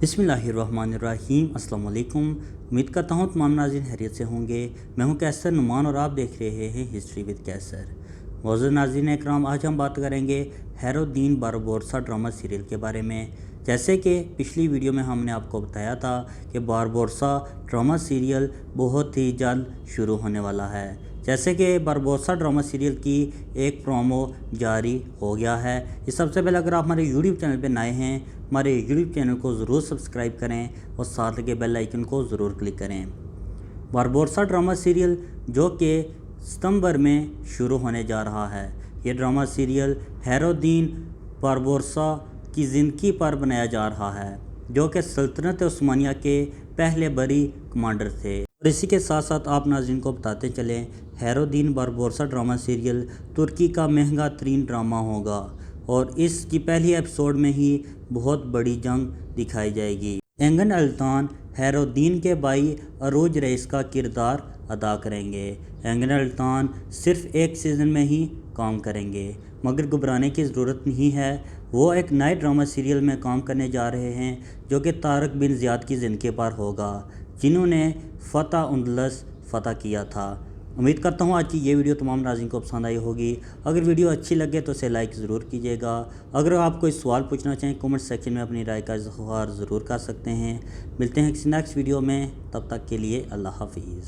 बिस्मिल्लाहिर्रहमानिर्रहीम। अस्सलाम वालेकुम। उम्मीद करता हूँ तमाम नाज़रीन खैरियत से होंगे। मैं हूँ कैसर नुमान और आप देख रहे हैं हिस्ट्री विद कैसर। मौजूद नाज़रीन इकराम, आज हम बात करेंगे हैरुद्दीन बारबोरसा ड्रामा सीरियल के बारे में। जैसे कि पिछली वीडियो में हमने आपको बताया था कि बारबोरसा ड्रामा सीरियल बहुत ही जल्द शुरू होने वाला है। जैसे कि बारबोरसा ड्रामा सीरियल की एक प्रोमो जारी हो गया है। इस सबसे पहले अगर आप हमारे यूट्यूब चैनल पर नए हैं, हमारे यूट्यूब चैनल को ज़रूर सब्सक्राइब करें और साथ लगे बेल आइकन को ज़रूर क्लिक करें। बारबोरसा ड्रामा सीरियल जो कि सितंबर में शुरू होने जा रहा है। ये ड्रामा सीरियल हैरुद्दीन बारबोरसा की ज़िंदगी पर बनाया जा रहा है, जो कि सल्तनत उस्मानिया के पहले बड़ी कमांडर थे। और इसी के साथ साथ आप नाज़रीन को बताते चलें, हैरुद्दीन बारबोरसा ड्रामा सीरियल तुर्की का महंगा तरीन ड्रामा होगा और इसकी पहली एपिसोड में ही बहुत बड़ी जंग दिखाई जाएगी। एंगन अल्तान हैरुद्दीन के भाई अरूज रईस का किरदार अदा करेंगे। एंगन अल्तान सिर्फ एक सीज़न में ही काम करेंगे, मगर घबराने की ज़रूरत नहीं है। वो एक नए ड्रामा सीरियल में काम करने जा रहे हैं जो कि तारक बिन ज़ियाद की ज़िंदगी पर होगा, जिन्होंने फतह किया था। उम्मीद करता हूँ आज की ये वीडियो तमाम नाज़रीन को पसंद आई होगी। अगर वीडियो अच्छी लगे तो इसे लाइक ज़रूर कीजिएगा। अगर आप कोई सवाल पूछना चाहें कमेंट सेक्शन में अपनी राय का इज़हार ज़रूर कर सकते हैं। मिलते हैं किसी नेक्स्ट वीडियो में, तब तक के लिए अल्लाह हाफिज़।